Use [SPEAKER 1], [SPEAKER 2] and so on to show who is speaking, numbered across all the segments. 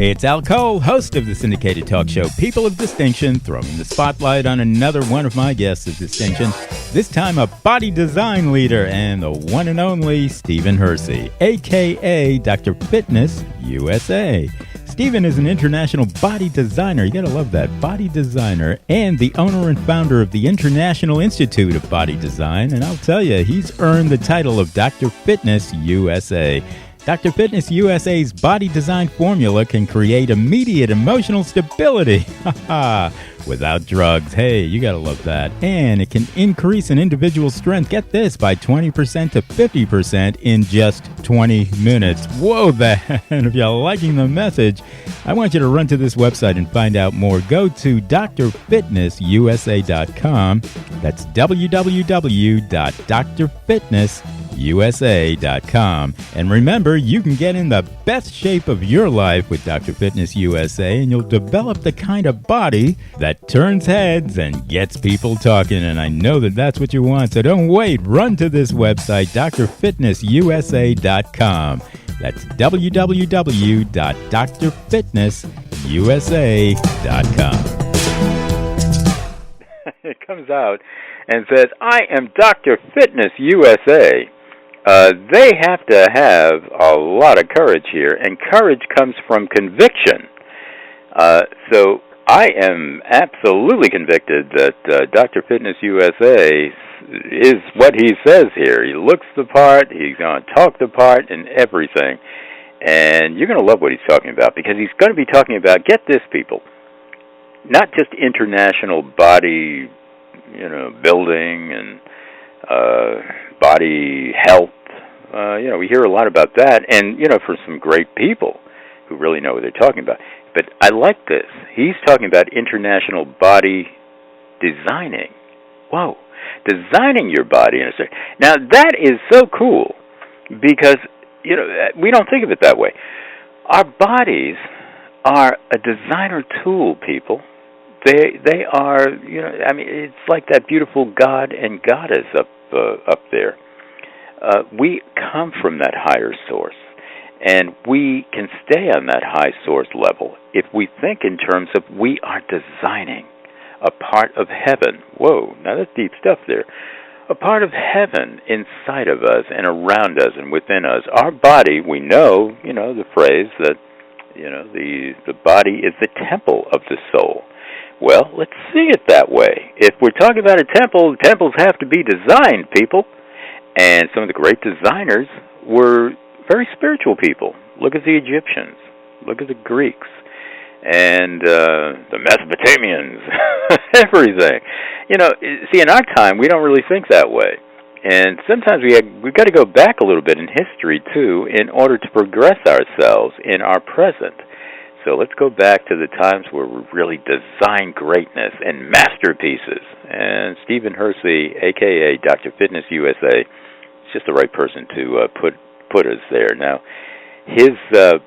[SPEAKER 1] It's Al Cole, host of the syndicated talk show People of Distinction, throwing the spotlight on another one of my guests of distinction, this time a body design leader and the one and only Stephen Hersey, a.k.a. Dr. Fitness USA. Stephen is an international body designer, you gotta love that, body designer, and the owner and founder of the International Institute of Body Design, and I'll tell you, he's earned the title of Dr. Fitness USA. Dr. Fitness USA's body design formula can create immediate emotional stability without drugs. Hey, you gotta love that. And it can increase an individual's strength, get this, by 20% to 50% in just 20 minutes. Whoa, that. And if you're liking the message, I want you to run to this website and find out more. Go to drfitnessusa.com. That's www.drfitnessusa.com. And remember, you can get in the best shape of your life with Dr. Fitness USA, and you'll develop the kind of body that turns heads and gets people talking. And I know that that's what you want, so don't wait. Run to this website, drfitnessusa.com. That's www.drfitnessusa.com. It comes out and says, I am Dr. Fitness USA. They have to have a lot of courage here, and courage comes from conviction. So I am absolutely convicted that Dr. Fitness USA is what he says here. He looks the part, he's going to talk the part, and everything. And you're going to love what he's talking about, because he's going to be talking about, get this, people, not just international body, building and body health. We hear a lot about that, and, for some great people who really know what they're talking about. But I like this. He's talking about international body designing. Whoa. Designing your body. Now, that is so cool because, we don't think of it that way. Our bodies are a designer tool, people. They are, it's like that beautiful God and Goddess up there. We come from that higher source, and we can stay on that high source level if we think in terms of we are designing a part of heaven. Whoa, now that's deep stuff there. A part of heaven inside of us and around us and within us. Our body, we know, the phrase that, the body is the temple of the soul. Well, let's see it that way. If we're talking about a temple, temples have to be designed, people. And some of the great designers were very spiritual people. Look at the Egyptians. Look at the Greeks. And the Mesopotamians. Everything. See, in our time, we don't really think that way. And sometimes we've got to go back a little bit in history, too, in order to progress ourselves in our present. So let's go back to the times where we really designed greatness and masterpieces. And Stephen Hersey, a.k.a. Dr. Fitness USA, is just the right person to put us there. Now, his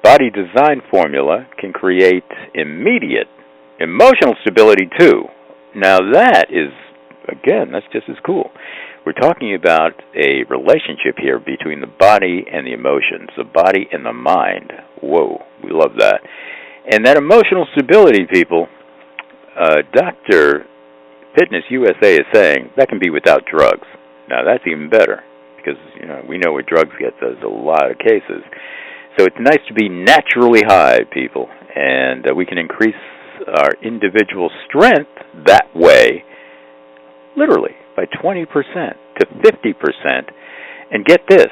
[SPEAKER 1] body design formula can create immediate emotional stability, too. Now, that is, again, that's just as cool. We're talking about a relationship here between the body and the emotions, the body and the mind. Whoa, we love that. And that emotional stability, people, Dr. Fitness USA is saying that can be without drugs. Now, that's even better because, we know what drugs get us a lot of cases. So it's nice to be naturally high, people, and we can increase our individual strength that way, literally, by 20% to 50%. And get this,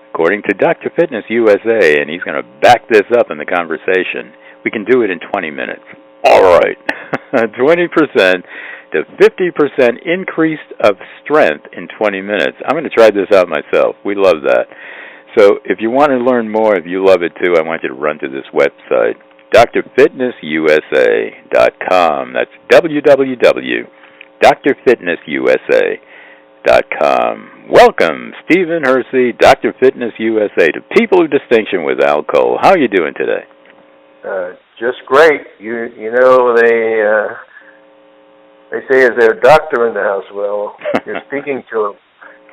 [SPEAKER 1] according to Dr. Fitness USA, and he's going to back this up in the conversation, we can do it in 20 minutes. All right. 20% to 50% increase of strength in 20 minutes. I'm going to try this out myself. We love that. So if you want to learn more, if you love it too, I want you to run to this website, drfitnessusa.com. That's www.drfitnessusa.com. Welcome, Stephen Hersey, Dr. Fitness USA, to People of Distinction with Al Cole. How are you doing today?
[SPEAKER 2] Just great. They say, is there a doctor in the house? Well, you're speaking to him.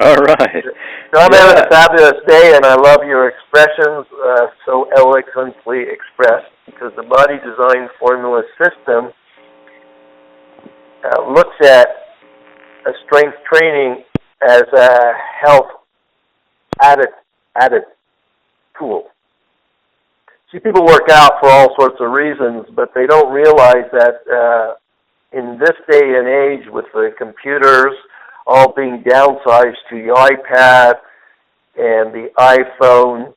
[SPEAKER 1] All right.
[SPEAKER 2] So I'm having a fabulous day, and I love your expressions, so eloquently expressed. because the Body Design Formula system looks at a strength training as a health added tool. See, people work out for all sorts of reasons, but they don't realize that in this day and age, with the computers all being downsized to the iPad and the iPhone,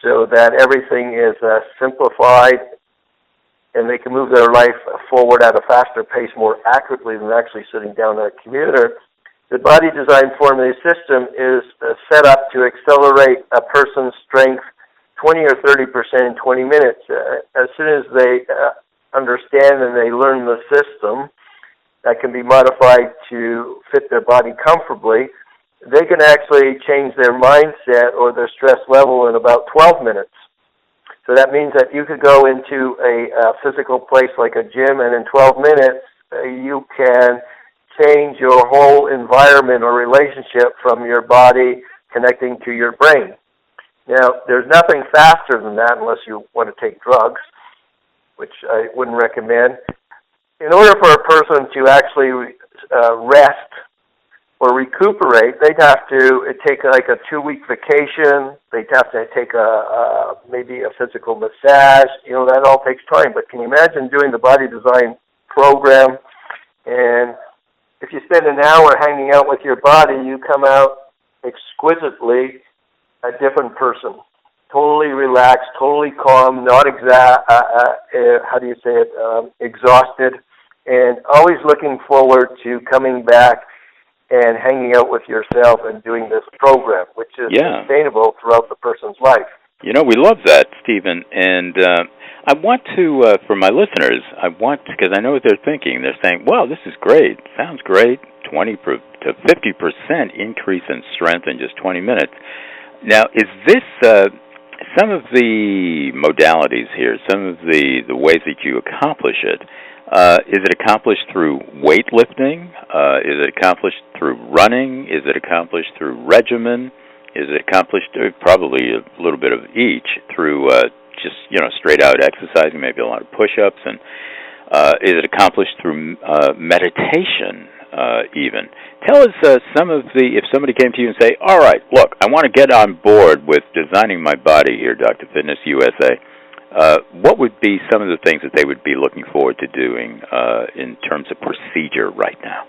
[SPEAKER 2] so that everything is simplified and they can move their life forward at a faster pace more accurately than actually sitting down at a computer, the Body Design Formula system is set up to accelerate a person's strength 20 or 30% in 20 minutes. As soon as they understand and they learn the system that can be modified to fit their body comfortably, they can actually change their mindset or their stress level in about 12 minutes. So that means that you could go into a physical place like a gym, and in 12 minutes you can change your whole environment or relationship from your body connecting to your brain. Now, there's nothing faster than that unless you want to take drugs, which I wouldn't recommend. In order for a person to actually rest or recuperate, they'd have to take like a 2-week vacation. They'd have to take maybe a physical massage. That all takes time. But can you imagine doing the Body Design program, and if you spend an hour hanging out with your body, you come out exquisitely a different person, totally relaxed, totally calm, not exhausted, and always looking forward to coming back and hanging out with yourself and doing this program, which is sustainable throughout the person's life.
[SPEAKER 1] We love that, Stephen, and I want to, for my listeners, because I know what they're thinking. They're saying, wow, this is great, sounds great, 20 to 50% increase in strength in just 20 minutes. Now, is this some of the modalities here, some of the ways that you accomplish it, is it accomplished through weightlifting? Is it accomplished through running? Is it accomplished through regimen? Is it accomplished probably a little bit of each through just straight out exercising, maybe a lot of push-ups? And is it accomplished through meditation even? Tell us if somebody came to you and say, all right, look, I want to get on board with designing my body here, Dr. Fitness USA. What would be some of the things that they would be looking forward to doing in terms of procedure right now?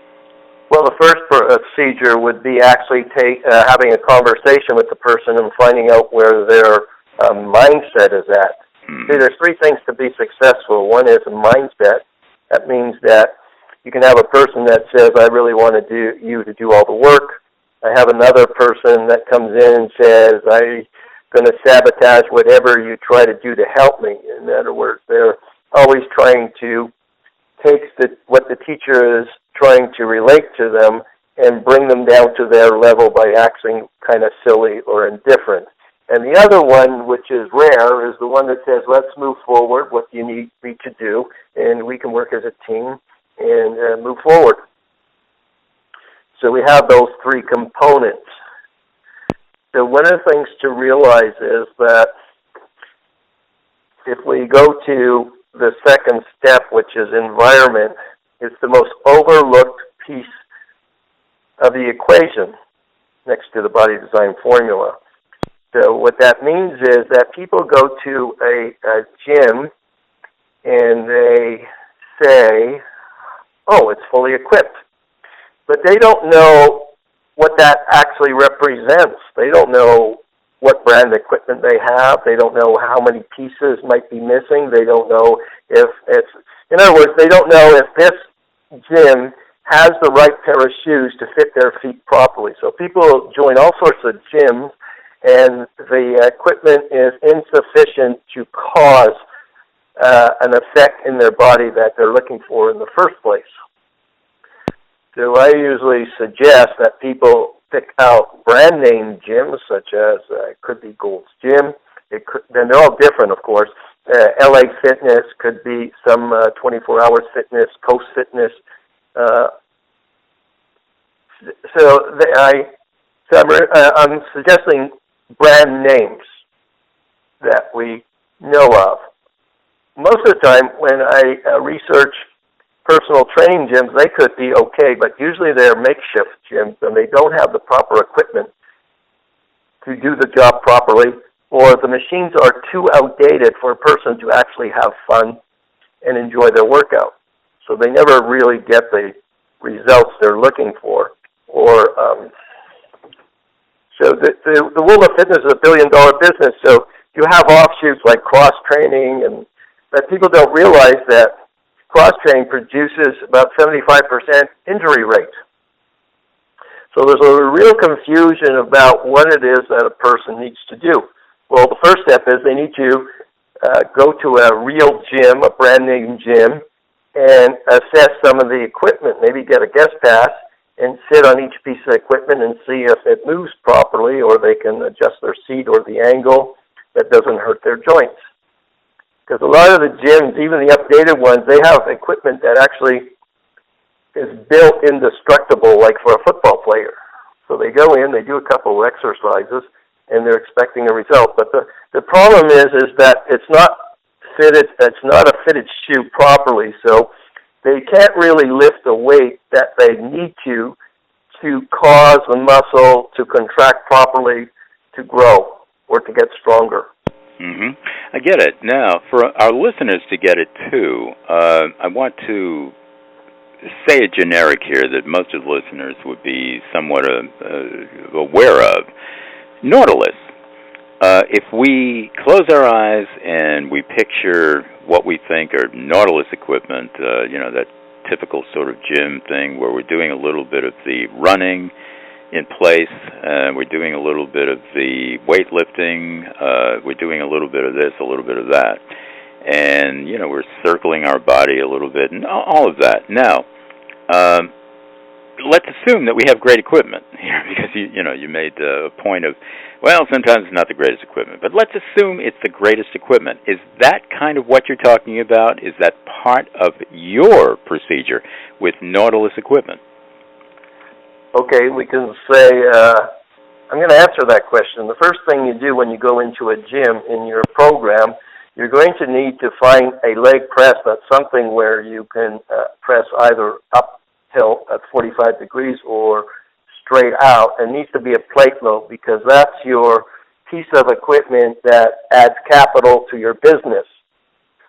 [SPEAKER 2] Well, the first procedure would be actually having a conversation with the person and finding out where their mindset is at. See, there's 3 things to be successful. One is a mindset. That means that you can have a person that says, I really want you to do all the work. I have another person that comes in and says, I'm going to sabotage whatever you try to do to help me. In other words, they're always trying to take what the teacher is trying to relate to them and bring them down to their level by acting kind of silly or indifferent. And the other one, which is rare, is the one that says, let's move forward, what do you need me to do, and we can work as a team and move forward. So we have those 3 components. So one of the things to realize is that if we go to the second step, which is environment, it's the most overlooked piece of the equation next to the Body Design Formula. So what that means is that people go to a gym and they say, oh, it's fully equipped. But they don't know what that actually represents. They don't know what brand equipment they have. They don't know how many pieces might be missing. They don't know if it's, in other words, they don't know if this gym has the right pair of shoes to fit their feet properly. So people join all sorts of gyms, and the equipment is insufficient to cause an effect in their body that they're looking for in the first place. So I usually suggest that people pick out brand name gyms, such as could be Gold's Gym. Then they're all different, of course. LA Fitness could be some 24-hour fitness, Coast Fitness. I'm suggesting brand names that we know of. most of the time when I research personal training gyms, they could be okay, but usually they're makeshift gyms and they don't have the proper equipment to do the job properly, or the machines are too outdated for a person to actually have fun and enjoy their workout. So they never really get the results they're looking for. Or so the world of fitness is a billion-dollar business. So you have offshoots like cross-training, and but people don't realize that cross-training produces about 75% injury rate. So there's a real confusion about what it is that a person needs to do. Well, the first step is they need to go to a real gym, a brand-name gym, and assess some of the equipment. Maybe get a guest pass and sit on each piece of equipment and see if it moves properly, or they can adjust their seat or the angle that doesn't hurt their joints. Because a lot of the gyms, even the updated ones, they have equipment that actually is built indestructible, like for a football player. So they go in, they do a couple of exercises, and they're expecting a result. But the problem is that it's not a fitted shoe properly, so they can't really lift the weight that they need to cause the muscle to contract properly, to grow, or to get stronger.
[SPEAKER 1] Mm-hmm. I get it. Now, for our listeners to get it too, I want to say a generic here that most of the listeners would be somewhat aware of. Nautilus. If we close our eyes and we picture what we think are Nautilus equipment, that typical sort of gym thing where we're doing a little bit of the running in place, we're doing a little bit of the weightlifting, we're doing a little bit of this, a little bit of that, and, we're circling our body a little bit, and all of that. Now, let's assume that we have great equipment here, because you made a point of, well, sometimes it's not the greatest equipment, but let's assume it's the greatest equipment. Is that kind of what you're talking about? Is that part of your procedure with Nautilus equipment?
[SPEAKER 2] Okay, we can say, I'm going to answer that question. The first thing you do when you go into a gym in your program, you're going to need to find a leg press that's something where you can press either uphill at 45 degrees or straight out. It needs to be a plate load, because that's your piece of equipment that adds capital to your business.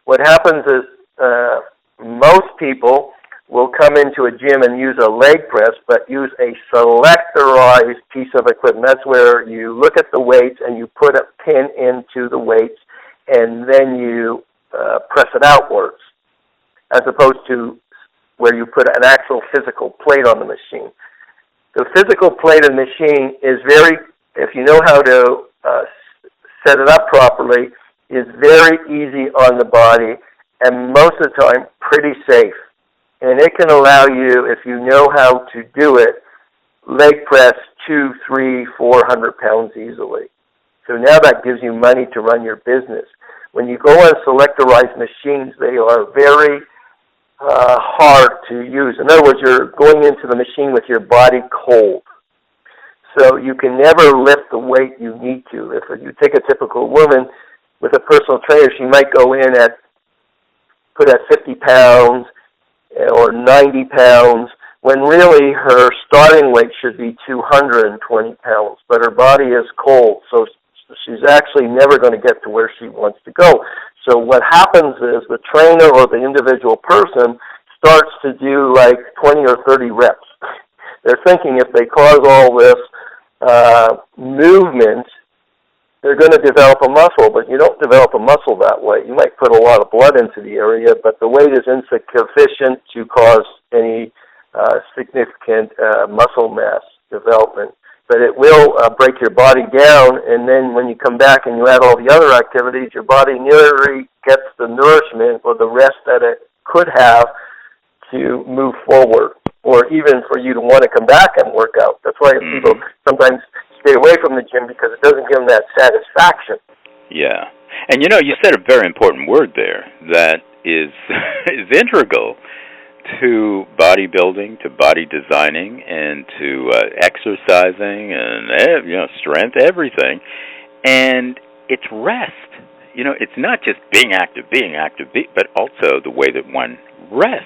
[SPEAKER 2] What happens is most people will come into a gym and use a leg press, but use a selectorized piece of equipment. That's where you look at the weights and you put a pin into the weights, and then you press it outwards, as opposed to where you put an actual physical plate on the machine. The physical plate of the machine is if you know how to set it up properly, is very easy on the body, and most of the time pretty safe. And it can allow you, if you know how to do it, leg press 200, 300, 400 pounds easily. So now that gives you money to run your business. When you go on selectorized machines, they are very hard to use. In other words, you're going into the machine with your body cold. So you can never lift the weight you need to. If you take a typical woman with a personal trainer, she might go in put at 50 pounds or 90 pounds, when really her starting weight should be 220 pounds. But her body is cold, so she's actually never going to get to where she wants to go. So what happens is the trainer or the individual person starts to do like 20 or 30 reps. They're thinking if they cause all this movement, they're going to develop a muscle, but you don't develop a muscle that way. You might put a lot of blood into the area, but the weight is insufficient to cause any significant muscle mass development. But it will break your body down, and then when you come back and you add all the other activities, your body nearly gets the nourishment or the rest that it could have to move forward, or even for you to want to come back and work out. That's why people sometimes stay away from the gym, because it doesn't give them that satisfaction.
[SPEAKER 1] Yeah. And you said a very important word there that is integral to bodybuilding, to body designing, and to exercising, and strength, everything. And it's rest. it's not just being active, but also the way that one rests.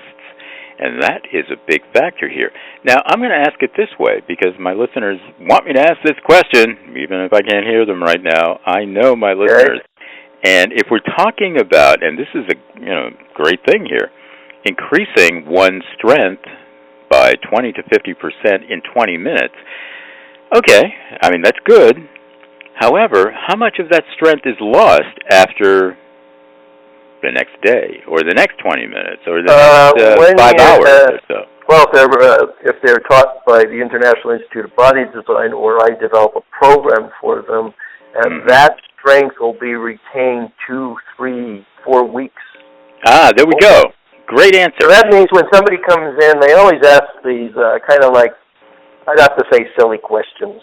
[SPEAKER 1] And that is a big factor here. Now, I'm going to ask it this way, because my listeners want me to ask this question, even if I can't hear them right now. I know my listeners. And if we're talking about, and this is a great thing here, increasing one's strength by 20 to 50% in 20 minutes, okay, I mean, that's good. However, how much of that strength is lost after the next day, or the next 20 minutes, or the next 5 hours or so?
[SPEAKER 2] Well, if they're taught by the International Institute of Body Design, or I develop a program for them, and that strength will be retained 2, 3, 4 weeks.
[SPEAKER 1] There we go. Great answer.
[SPEAKER 2] So that means when somebody comes in, they always ask these kind of like, I'd have to say, silly questions.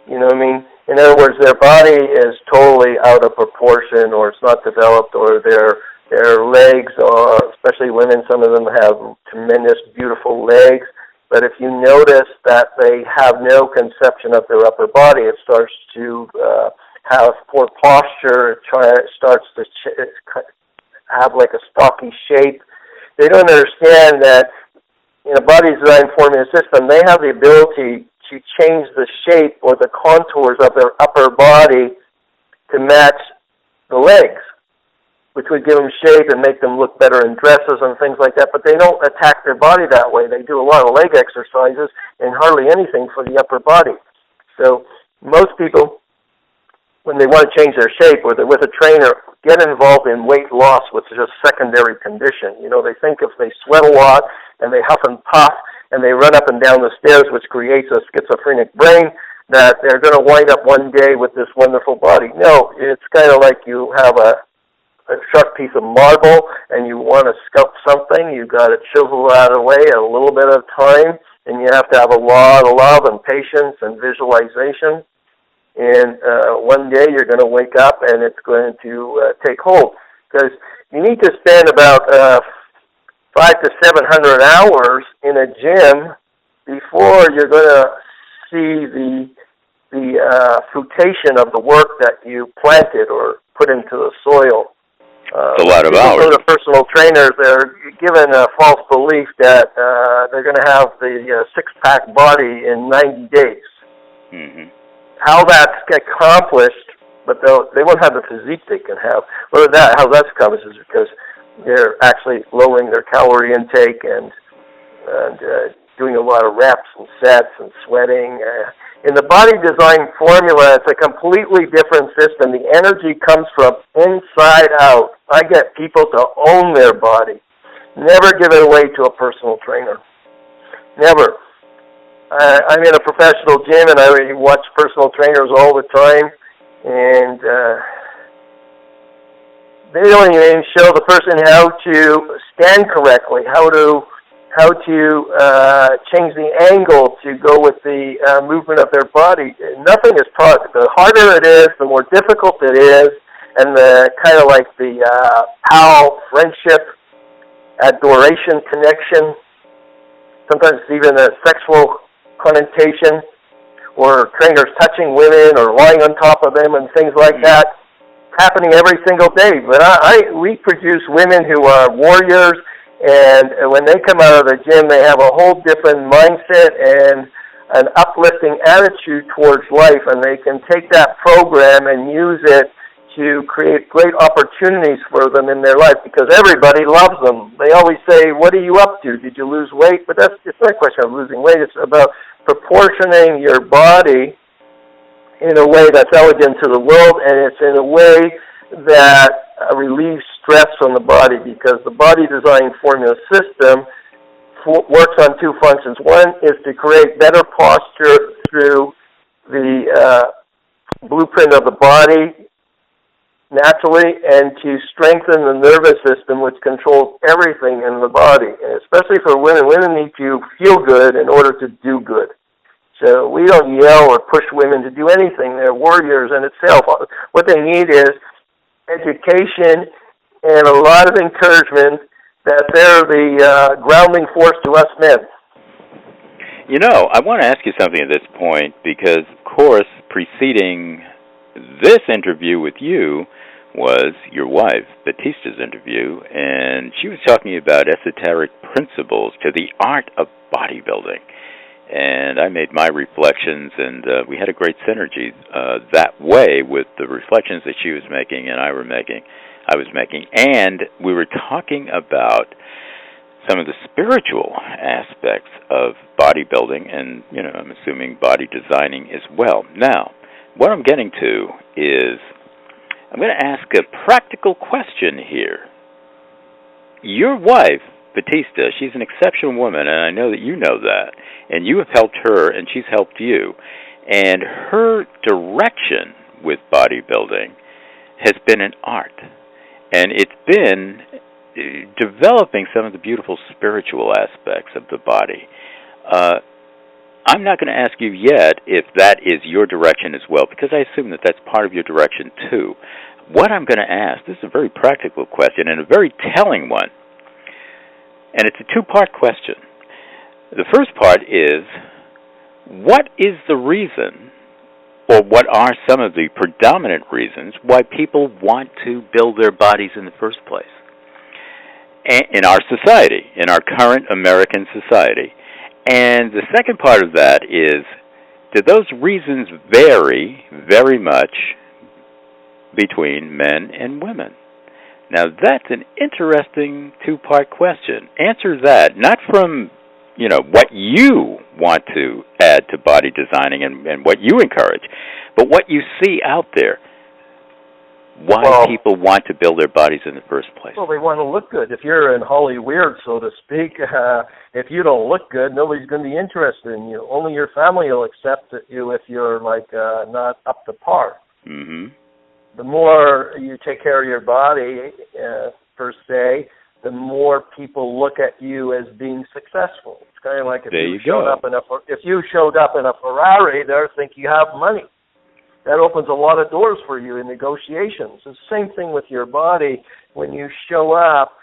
[SPEAKER 2] You know what I mean? In other words, their body is totally out of proportion, or it's not developed, or their legs are, especially women, some of them have tremendous, beautiful legs. But if you notice that they have no conception of their upper body, it starts to have poor posture, it starts to have like a stocky shape. They don't understand that in a body design formula system, they have the ability to change the shape or the contours of their upper body to match the legs, which would give them shape and make them look better in dresses and things like that. But they don't attack their body that way. They do a lot of leg exercises and hardly anything for the upper body. So most people, when they want to change their shape, or they're with a trainer, get involved in weight loss, which is a secondary condition. They think if they sweat a lot and they huff and puff and they run up and down the stairs, which creates a schizophrenic brain, that they're going to wind up one day with this wonderful body. No, it's kind of like you have a sharp piece of marble and you want to sculpt something. You've got to chisel it out of the way at a little bit of time, and you have to have a lot of love and patience and visualization. And one day you're going to wake up and it's going to take hold, because you need to spend about 500 to 700 hours in a gym before you're going to see the fruition of the work that you planted or put into the soil.
[SPEAKER 1] It's a lot of hours.
[SPEAKER 2] The personal trainers, they're given a false belief that they're going to have the six-pack body in 90 days. Mm-hmm. How that's accomplished, but they won't have the physique they can have. How that's accomplished is because they're actually lowering their calorie intake and doing a lot of reps and sets and sweating. In the body design formula, it's a completely different system. The energy comes from inside out. I get people to own their body. Never give it away to a personal trainer. Never. I'm in a professional gym, and I watch personal trainers all the time, and they don't even show the person how to stand correctly, how to change the angle to go with the movement of their body. Nothing is taught. The harder it is, the more difficult it is, and the kind of like the pal friendship, adoration, connection, sometimes even a sexual connotation, or trainers touching women or lying on top of them and things like that, happening every single day. But we produce women who are warriors, and when they come out of the gym, they have a whole different mindset and an uplifting attitude towards life, and they can take that program and use it to create great opportunities for them in their life, because everybody loves them. They always say, what are you up to? Did you lose weight? But it's not a question of losing weight. It's about proportioning your body in a way that's elegant to the world, and it's in a way that relieves stress from the body, because the body design formula system works on two functions. One is to create better posture through the blueprint of the body naturally, and to strengthen the nervous system, which controls everything in the body. And especially for women, women need to feel good in order to do good. So we don't yell or push women to do anything. They're warriors in itself. What they need is education and a lot of encouragement that they're the grounding force to us men.
[SPEAKER 1] I want to ask you something at this point, because, of course, preceding this interview with you was your wife, Batista's interview, and she was talking about esoteric principles to the art of bodybuilding. And I made my reflections, and we had a great synergy that way with the reflections that she was making and I was making. And we were talking about some of the spiritual aspects of bodybuilding and, I'm assuming body designing as well. Now, what I'm getting to is I'm going to ask a practical question here. Your wife, Batista, she's an exceptional woman, and I know that you know that, and you have helped her, and she's helped you. And her direction with bodybuilding has been an art, and it's been developing some of the beautiful spiritual aspects of the body. I'm not going to ask you yet if that is your direction as well, because I assume that that's part of your direction too. What I'm going to ask, this is a very practical question and a very telling one, and it's a two-part question. The first part is, what is the reason, or what are some of the predominant reasons why people want to build their bodies in the first place? In our society, in our current American society. And the second part of that is, do those reasons vary very much between men and women? Now, that's an interesting two-part question. Answer that, not from, what you want to add to body designing and what you encourage, but what you see out there. Why people want to build their bodies in the first place.
[SPEAKER 2] Well, they want to look good. If you're in Hollywood, so to speak, if you don't look good, nobody's going to be interested in you. Only your family will accept you if you're, not up to par.
[SPEAKER 1] Mm-hmm.
[SPEAKER 2] The more you take care of your body, per se, the more people look at you as being successful. It's kind of like if you showed up in a Ferrari, they think you have money. That opens a lot of doors for you in negotiations. It's the same thing with your body. When you show up,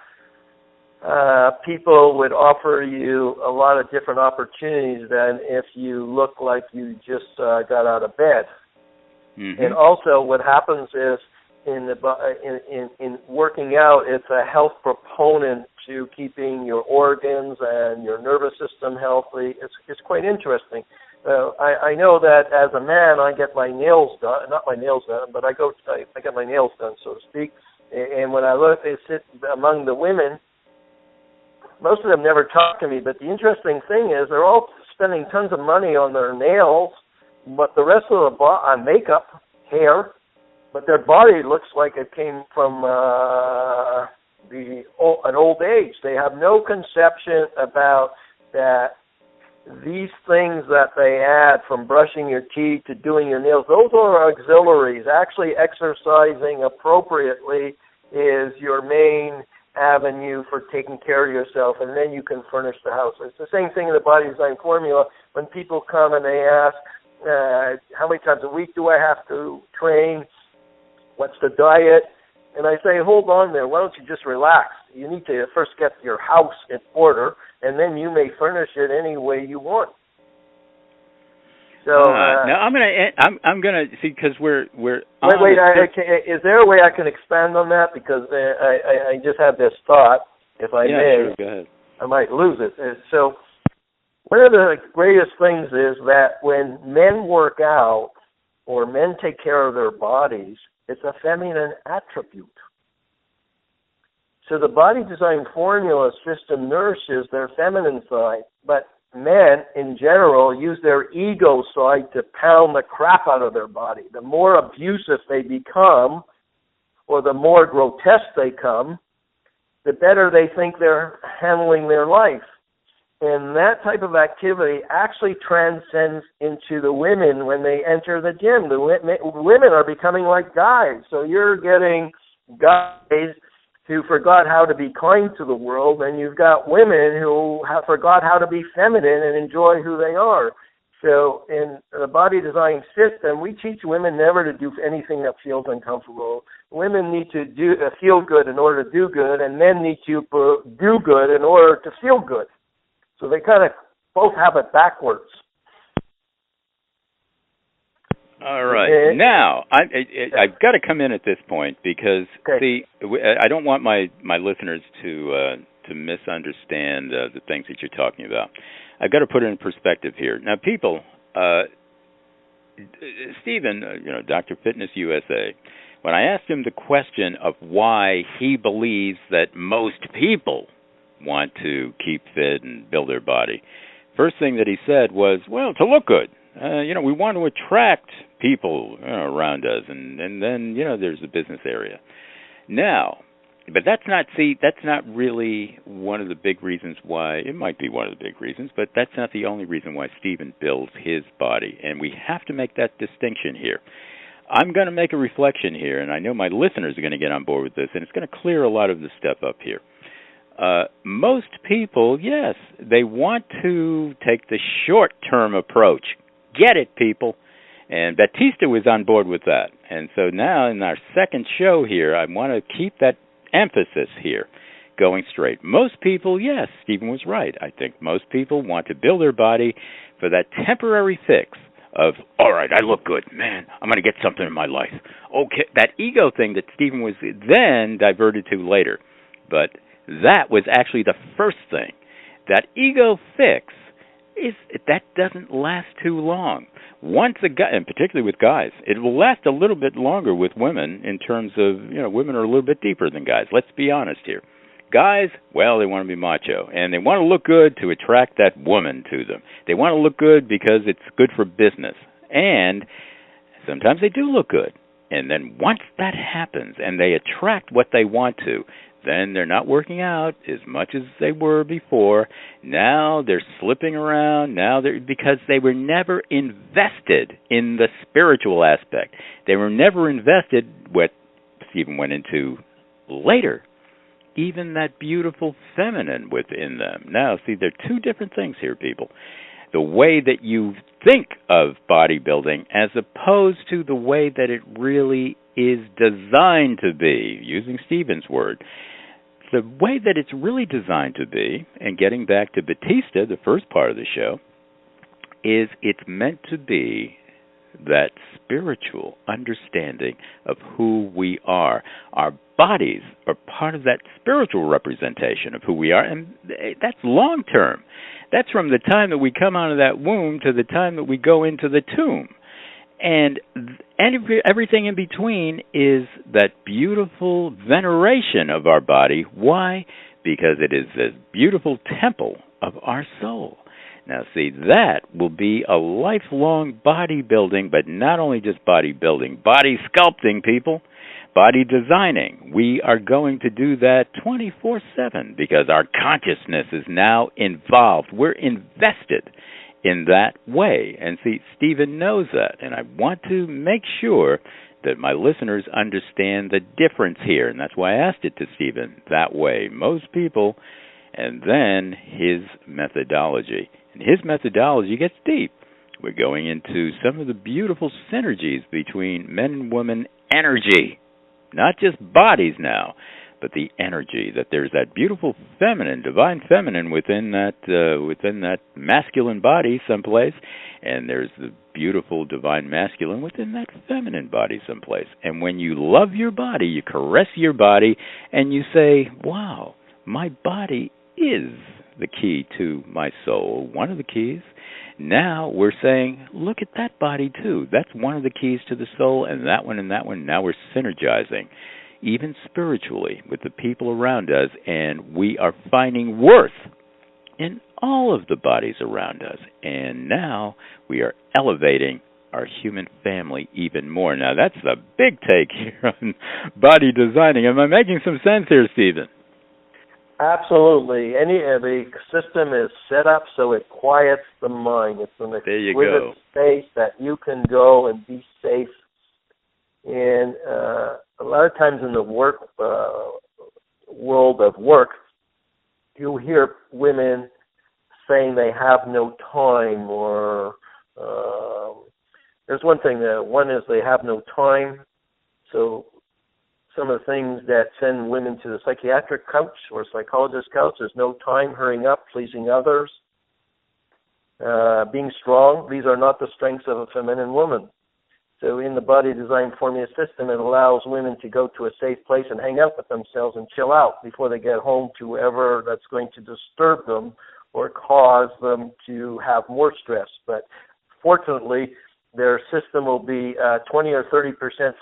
[SPEAKER 2] people would offer you a lot of different opportunities than if you look like you just got out of bed. Mm-hmm. And also what happens is in working out, it's a health proponent to keeping your organs and your nervous system healthy. It's quite interesting. I know that as a man, I get my nails done, not my nails done, but I get my nails done, so to speak. And when I sit among the women, most of them never talk to me, but the interesting thing is they're all spending tons of money on their nails, but the rest of on makeup, hair, but their body looks like it came from an old age. They have no conception about that. These things that they add, from brushing your teeth to doing your nails, those are auxiliaries. Actually, exercising appropriately is your main avenue for taking care of yourself, and then you can furnish the house. It's the same thing in the body design formula. When people come and they ask, how many times a week do I have to train? What's the diet? And I say, hold on there. Why don't you just relax? You need to first get your house in order, and then you may furnish it any way you want. So
[SPEAKER 1] now I'm gonna see, because we're
[SPEAKER 2] wait. Is there a way I can expand on that? Because I just had this thought. If I may,
[SPEAKER 1] sure, go ahead.
[SPEAKER 2] I might lose it. So one of the greatest things is that when men work out or men take care of their bodies, it's a feminine attribute. So the body design formula system nourishes their feminine side, but men in general use their ego side to pound the crap out of their body. The more abusive they become, or the more grotesque they come, the better they think they're handling their life. And that type of activity actually transcends into the women when they enter the gym. The women are becoming like guys. So you're getting guys who forgot how to be kind to the world, and you've got women who have forgot how to be feminine and enjoy who they are. So in the body design system, we teach women never to do anything that feels uncomfortable. Women need to feel good in order to do good, and men need to do good in order to feel good. So they kind of both have it backwards.
[SPEAKER 1] All right. Now, I've got to come in at this point because, see, I don't want my listeners to misunderstand the things that you're talking about. I've got to put it in perspective here. Now, people, Stephen, Dr. Fitness USA, when I asked him the question of why he believes that most people want to keep fit and build their body, first thing that he said was, well, to look good. We want to attract people around us, and then, there's the business area. Now, but that's not really one of the big reasons why. It might be one of the big reasons, but that's not the only reason why Stephen builds his body, and we have to make that distinction here. I'm going to make a reflection here, and I know my listeners are going to get on board with this, and it's going to clear a lot of the stuff up here. Most people, yes, they want to take the short-term approach. Get it, people. And Batista was on board with that. And so now in our second show here, I want to keep that emphasis here going straight. Most people, yes, Stephen was right. I think most people want to build their body for that temporary fix of, all right, I look good. Man, I'm going to get something in my life. Okay, that ego thing that Stephen was then diverted to later. But that was actually the first thing. That ego fix, that doesn't last too long. Once a guy, and particularly with guys, it will last a little bit longer with women in terms of, women are a little bit deeper than guys. Let's be honest here. Guys, well, they want to be macho, and they want to look good to attract that woman to them. They want to look good because it's good for business, and sometimes they do look good. And then once that happens and they attract what they want to, then they're not working out as much as they were before. Now they're slipping around. Because they were never invested in the spiritual aspect. They were never invested, what Stephen went into later, even that beautiful feminine within them. Now, see, there are two different things here, people. The way that you think of bodybuilding as opposed to the way that it really is designed to be, using Stephen's word. The way that it's really designed to be, and getting back to Batista, the first part of the show, is it's meant to be that spiritual understanding of who we are. Our bodies are part of that spiritual representation of who we are, and that's long term. That's from the time that we come out of that womb to the time that we go into the tomb. And everything in between is that beautiful veneration of our body. Why? Because it is the beautiful temple of our soul. Now, see, that will be a lifelong bodybuilding, but not only just bodybuilding, body sculpting, people, body designing. We are going to do that 24/7 because our consciousness is now involved. We're invested in that way. And see, Stephen knows that, and I want to make sure that my listeners understand the difference here, and that's why I asked it to Stephen that way. Most people, and then his methodology. And his methodology gets deep. We're going into some of the beautiful synergies between men and women energy, not just bodies now, but the energy, that there's that beautiful feminine, divine feminine within that masculine body someplace, and there's the beautiful divine masculine within that feminine body someplace. And when you love your body, you caress your body, and you say, wow, my body is the key to my soul, one of the keys. Now we're saying, look at that body too. That's one of the keys to the soul, and that one and that one. Now we're synergizing, even spiritually, with the people around us, and we are finding worth in all of the bodies around us. And now we are elevating our human family even more. Now, that's the big take here on body designing. Am I making some sense here, Stephen?
[SPEAKER 2] Absolutely. The system is set up so it quiets the mind. It's an exquisite space that you can go and be safe. And a lot of times in the world of work, you hear women saying they have no time, or there's one thing. One is they have no time. So some of the things that send women to the psychiatric couch or psychologist couch is no time, hurrying up, pleasing others, being strong. These are not the strengths of a feminine woman. So in the body design formula system, it allows women to go to a safe place and hang out with themselves and chill out before they get home to whoever that's going to disturb them or cause them to have more stress. But fortunately, their system will be 20 or 30%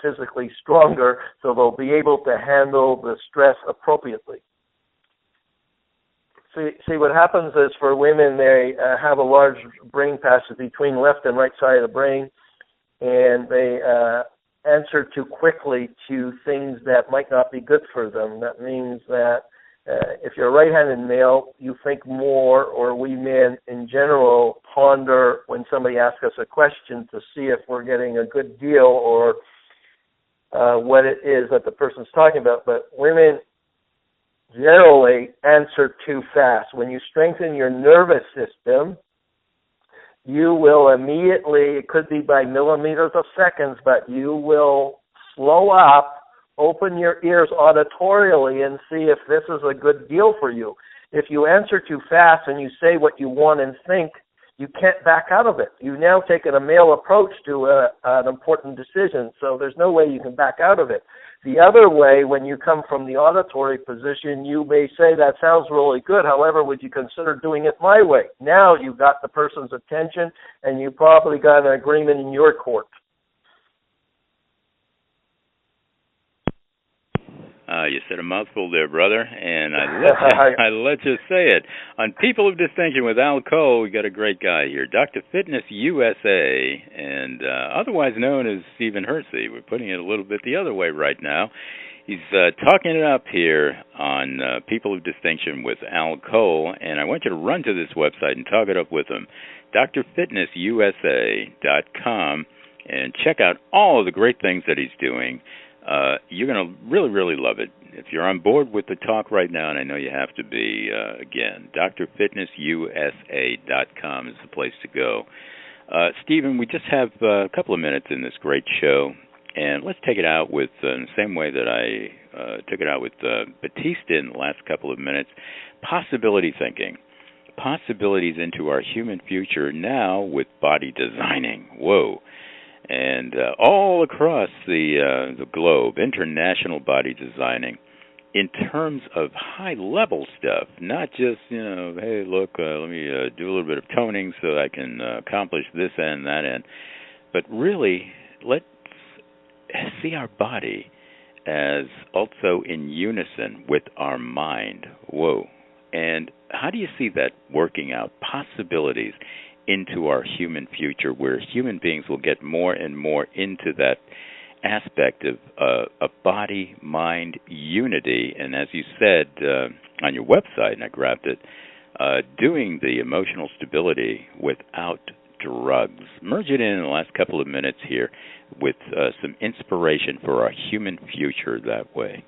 [SPEAKER 2] physically stronger, so they'll be able to handle the stress appropriately. See, what happens is for women, they have a large brain passage between left and right side of the brain, and they answer too quickly to things that might not be good for them. That means that if you're a right-handed male, you think more, or we men in general ponder when somebody asks us a question to see if we're getting a good deal or what it is that the person's talking about. But women generally answer too fast. When you strengthen your nervous system, you will immediately, it could be by millimeters of seconds, but you will slow up, open your ears auditorially, and see if this is a good deal for you. If you answer too fast and you say what you want and think, you can't back out of it. You've now taken a male approach to an important decision, so there's no way you can back out of it. The other way, when you come from the auditory position, you may say, that sounds really good, however, would you consider doing it my way? Now you've got the person's attention, and you probably got an agreement in your court.
[SPEAKER 1] You said a mouthful there, brother, and I let you say it. On People of Distinction with Al Cole, we got a great guy here, Dr. Fitness USA, and otherwise known as Stephen Hersey. We're putting it a little bit the other way right now. He's talking it up here on People of Distinction with Al Cole, and I want you to run to this website and talk it up with him, drfitnessusa.com, and check out all of the great things that he's doing. You're going to really, really love it. If you're on board with the talk right now, and I know you have to be, again, drfitnessusa.com is the place to go. Stephen, we just have a couple of minutes in this great show, and let's take it out with, in the same way that I took it out with Batista in the last couple of minutes, possibility thinking. Possibilities into our human future now with body designing. Whoa. And all across the globe, international body designing, in terms of high-level stuff, not just, hey, look, let me do a little bit of toning so I can accomplish this end, that end, but really, let's see our body as also in unison with our mind. Whoa. And how do you see that working out? Possibilities into our human future, where human beings will get more and more into that aspect of a body-mind unity, and as you said on your website, and I grabbed it, doing the emotional stability without drugs. Merge it in the last couple of minutes here with some inspiration for our human future that way.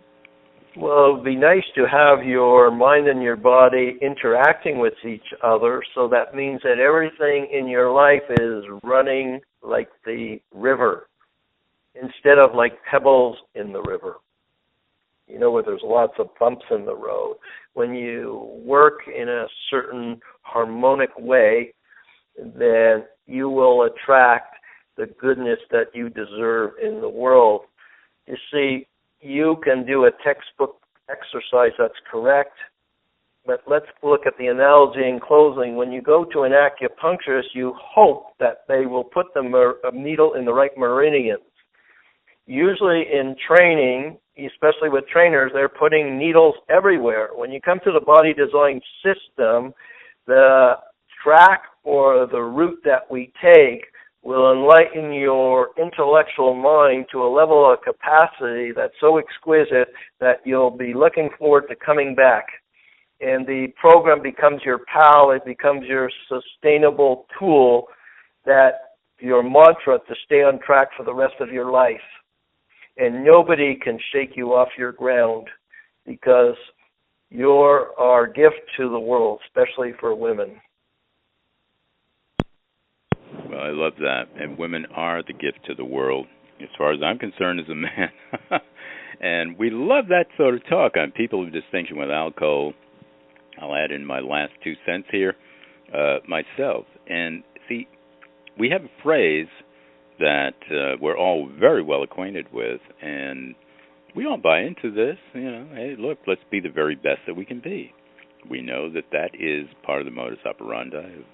[SPEAKER 2] Well, it would be nice to have your mind and your body interacting with each other, so that means that everything in your life is running like the river instead of like pebbles in the river. Where there's lots of bumps in the road. When you work in a certain harmonic way, then you will attract the goodness that you deserve in the world. You see, you can do a textbook exercise that's correct, but let's look at the analogy in closing. When you go to an acupuncturist, you hope that they will put the needle in the right meridians. Usually in training, especially with trainers, they're putting needles everywhere. When you come to the body design system, the track or the route that we take will enlighten your intellectual mind to a level of capacity that's so exquisite that you'll be looking forward to coming back. And the program becomes your pal, it becomes your sustainable tool, that your mantra to stay on track for the rest of your life. And nobody can shake you off your ground, because you're our gift to the world, especially for women.
[SPEAKER 1] Well, I love that. And women are the gift to the world, as far as I'm concerned as a man. And we love that sort of talk on People of Distinction with Al Cole. I'll add in my last 2 cents here, myself. And see, we have a phrase that we're all very well acquainted with, and we all buy into this. Hey, look, let's be the very best that we can be. We know that that is part of the modus operandi of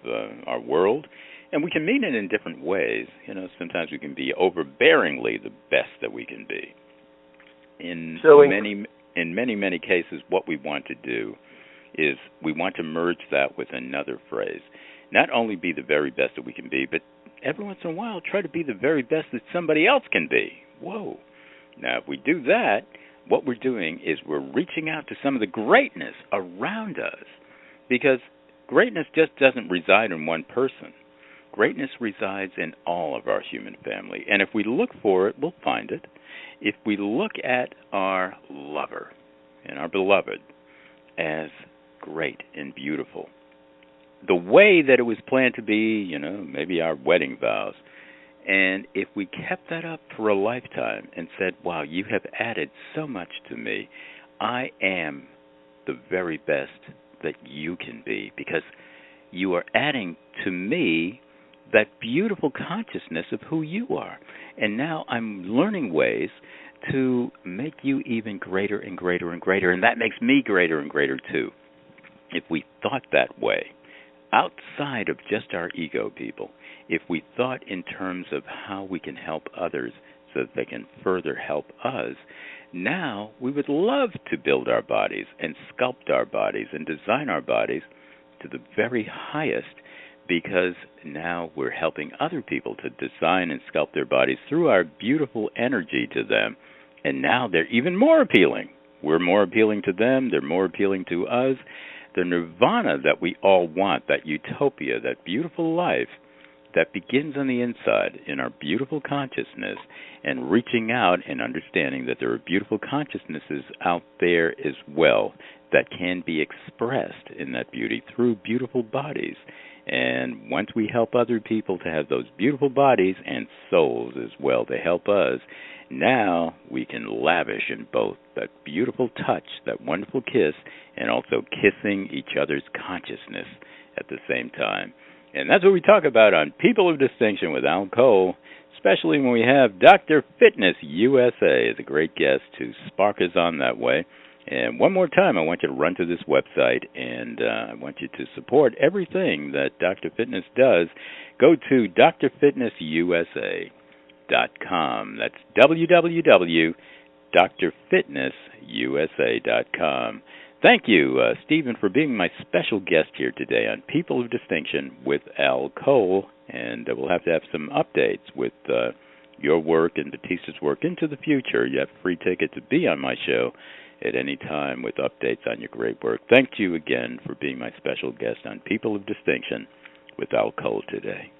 [SPEAKER 1] our world, and we can mean it in different ways. Sometimes we can be overbearingly the best that we can be. In many cases, what we want to do is we want to merge that with another phrase. Not only be the very best that we can be, but every once in a while try to be the very best that somebody else can be. Whoa. Now, if we do that, what we're doing is we're reaching out to some of the greatness around us, because greatness just doesn't reside in one person. Greatness resides in all of our human family, and if we look for it, we'll find it. If we look at our lover and our beloved as great and beautiful, the way that it was planned to be, maybe our wedding vows, and if we kept that up for a lifetime and said, wow, you have added so much to me, I am the very best that you can be, because you are adding to me that beautiful consciousness of who you are. And now I'm learning ways to make you even greater and greater and greater, and that makes me greater and greater too. If we thought that way, outside of just our ego, people, if we thought in terms of how we can help others so that they can further help us, now we would love to build our bodies and sculpt our bodies and design our bodies to the very highest, because now we're helping other people to design and sculpt their bodies through our beautiful energy to them, and now they're even more appealing. We're more appealing to them, they're more appealing to us. The nirvana that we all want, that utopia, that beautiful life that begins on the inside in our beautiful consciousness, and reaching out and understanding that there are beautiful consciousnesses out there as well that can be expressed in that beauty through beautiful bodies. And once we help other people to have those beautiful bodies and souls as well to help us, now we can lavish in both that beautiful touch, that wonderful kiss, and also kissing each other's consciousness at the same time. And that's what we talk about on People of Distinction with Al Cole, especially when we have Dr. Fitness USA as a great guest to spark us on that way. And one more time, I want you to run to this website, and I want you to support everything that Dr. Fitness does. Go to drfitnessusa.com. That's www.drfitnessusa.com. Thank you, Stephen, for being my special guest here today on People of Distinction with Al Cole. And we'll have to have some updates with your work and Batista's work into the future. You have a free ticket to be on my show at any time with updates on your great work. Thank you again for being my special guest on People of Distinction with Al Cole today.